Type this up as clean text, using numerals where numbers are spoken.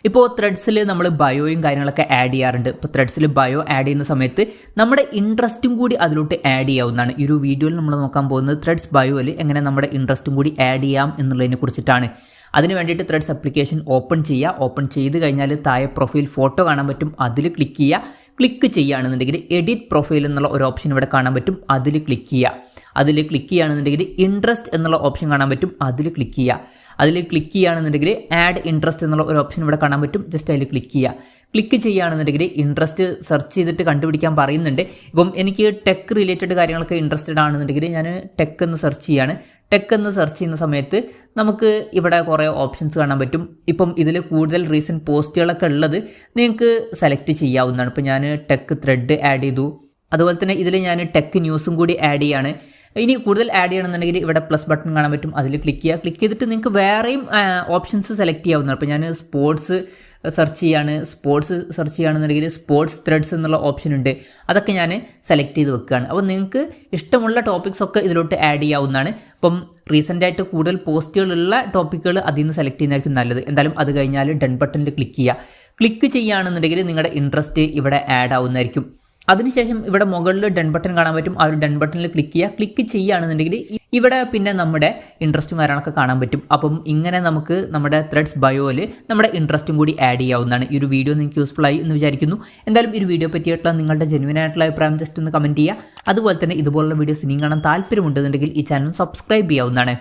ഇപ്പോൾ ത്രെഡ്സിൽ നമ്മൾ ബയോയും കാര്യങ്ങളൊക്കെ ആഡ് ചെയ്യാറുണ്ട്. ഇപ്പോൾ ത്രെഡ്സിൽ ബയോ ആഡ് ചെയ്യുന്ന സമയത്ത് നമ്മുടെ ഇൻട്രസ്റ്റും കൂടി അതിലോട്ട് ആഡ് ചെയ്യാവുന്നതാണ്. ഈ ഒരു വീഡിയോയിൽ നമ്മൾ നോക്കാൻ പോകുന്നത് ത്രെഡ്സ് ബയോയിൽ എങ്ങനെ നമ്മുടെ ഇൻട്രസ്റ്റും കൂടി ആഡ് ചെയ്യാം എന്നുള്ളതിനെ കുറിച്ചിട്ടാണ്. അതിന് വേണ്ടിയിട്ട് ത്രെഡ്സ് ആപ്ലിക്കേഷൻ ഓപ്പൺ ചെയ്യുക. ഓപ്പൺ ചെയ്ത് കഴിഞ്ഞാൽ താഴെ പ്രൊഫൈൽ ഫോട്ടോ കാണാൻ പറ്റും, അതിൽ ക്ലിക്ക് ചെയ്യുക. ക്ലിക്ക് ചെയ്യുകയാണെന്നുണ്ടെങ്കിൽ എഡിറ്റ് പ്രൊഫൈൽ എന്നുള്ള ഒരു ഓപ്ഷൻ ഇവിടെ കാണാൻ പറ്റും, അതിൽ ക്ലിക്ക് ചെയ്യുക. അതിൽ ക്ലിക്ക് ചെയ്യുകയാണെന്നുണ്ടെങ്കിൽ ഇൻട്രസ്റ്റ് എന്നുള്ള ഓപ്ഷൻ കാണാൻ പറ്റും, അതിൽ ക്ലിക്ക് ചെയ്യുക. അതിൽ ക്ലിക്ക് ചെയ്യുകയാണെന്നുണ്ടെങ്കിൽ ആഡ് ഇൻട്രസ്റ്റ് എന്നുള്ള ഒരു ഓപ്ഷൻ ഇവിടെ കാണാൻ പറ്റും, ജസ്റ്റ് അതിൽ ക്ലിക്ക് ചെയ്യുക. ക്ലിക്ക് ചെയ്യുകയാണെന്നുണ്ടെങ്കിൽ ഇൻട്രസ്റ്റ് സെർച്ച് ചെയ്തിട്ട് കണ്ടുപിടിക്കാൻ പറയുന്നുണ്ട്. ഇപ്പം എനിക്ക് ടെക് റിലേറ്റഡ് കാര്യങ്ങളൊക്കെ ഇൻട്രസ്റ്റഡ് ആണെന്നുണ്ടെങ്കിൽ ഞാൻ ടെക് എന്ന് സെർച്ച് ചെയ്യാണ്. ടെക് എന്ന് സെർച്ച് ചെയ്യുന്ന സമയത്ത് നമുക്ക് ഇവിടെ കുറേ ഓപ്ഷൻസ് കാണാൻ പറ്റും. ഇപ്പം ഇതിൽ കൂടുതൽ റീസെൻറ്റ് പോസ്റ്റുകളൊക്കെ ഉള്ളത് നിങ്ങൾക്ക് സെലക്ട് ചെയ്യാവുന്നതാണ്. ഇപ്പോൾ ഞാൻ ടെക് ത്രെഡ് ആഡ് ചെയ്തു, അതുപോലെ തന്നെ ഇതിൽ ഞാൻ ടെക് ന്യൂസും കൂടി ആഡ് ചെയ്യാണ്. ഇനി കൂടുതൽ ആഡ് ചെയ്യണമെന്നുണ്ടെങ്കിൽ ഇവിടെ പ്ലസ് ബട്ടൺ കാണാൻ പറ്റും, അതിൽ ക്ലിക്ക് ചെയ്യുക. ക്ലിക്ക് ചെയ്തിട്ട് നിങ്ങൾക്ക് വേറെയും ഓപ്ഷൻസ് സെലക്ട് ചെയ്യാവുന്നതാണ്. അപ്പോൾ ഞാൻ സ്പോർട്സ് സെർച്ച് ചെയ്യാണ്. സ്പോർട്സ് സെർച്ച് ചെയ്യുകയാണെന്നുണ്ടെങ്കിൽ സ്പോർട്സ് ത്രെഡ്സ് എന്നുള്ള ഓപ്ഷൻ ഉണ്ട്, അതൊക്കെ ഞാൻ സെലക്ട് ചെയ്ത് വെക്കുകയാണ്. അപ്പോൾ നിങ്ങൾക്ക് ഇഷ്ടമുള്ള ടോപ്പിക്സ് ഒക്കെ ഇതിലോട്ട് ആഡ് ചെയ്യാവുന്നതാണ്. ഇപ്പം റീസെൻ്റായിട്ട് കൂടുതൽ പോസ്റ്റുകളുള്ള ടോപ്പിക്കുകൾ അതിൽ നിന്ന് സെലക്ട് ചെയ്യുന്നതായിരിക്കും നല്ലത്. എന്തായാലും അത് കഴിഞ്ഞാൽ ഡൺ ബട്ടണിൽ ക്ലിക്ക് ചെയ്യുക. ക്ലിക്ക് ചെയ്യുകയാണെന്നുണ്ടെങ്കിൽ നിങ്ങളുടെ ഇൻട്രസ്റ്റ് ഇവിടെ ആഡ് ആവുന്നതായിരിക്കും. അതിനുശേഷം ഇവിടെ മുകളിൽ ഡൺ ബട്ടൺ കാണാൻ പറ്റും, ആ ഒരു ഡൺ ബട്ടണിൽ ക്ലിക്ക് ചെയ്യുക. ക്ലിക്ക് ചെയ്യുകയാണെന്നുണ്ടെങ്കിൽ ഇവിടെ പിന്നെ നമ്മുടെ ഇൻട്രസ്റ്റും കാര്യങ്ങളൊക്കെ കാണാൻ പറ്റും. അപ്പം ഇങ്ങനെ നമുക്ക് നമ്മുടെ ത്രെഡ്സ് ബയോയിൽ നമ്മുടെ ഇൻട്രസ്റ്റും കൂടി ആഡ് ചെയ്യാവുന്നതാണ്. ഈ ഒരു വീഡിയോ നിങ്ങൾക്ക് യൂസ്ഫുൾ ആയി എന്ന് വിചാരിക്കുന്നു. എന്തായാലും ഈ ഒരു വീഡിയോ പറ്റിയിട്ടുള്ള നിങ്ങളുടെ ജെന്യുവൻ ആയിട്ടുള്ള അഭിപ്രായം ജസ്റ്റ് ഒന്ന് കമൻറ്റ് ചെയ്യുക. അതുപോലെ തന്നെ ഇതുപോലുള്ള വീഡിയോസ് ഇനിയും കാണാൻ താല്പര്യമുണ്ടെന്നുണ്ടെങ്കിൽ ഈ ചാനൽ സബ്സ്ക്രൈബ് ചെയ്യാവുന്നതാണ്.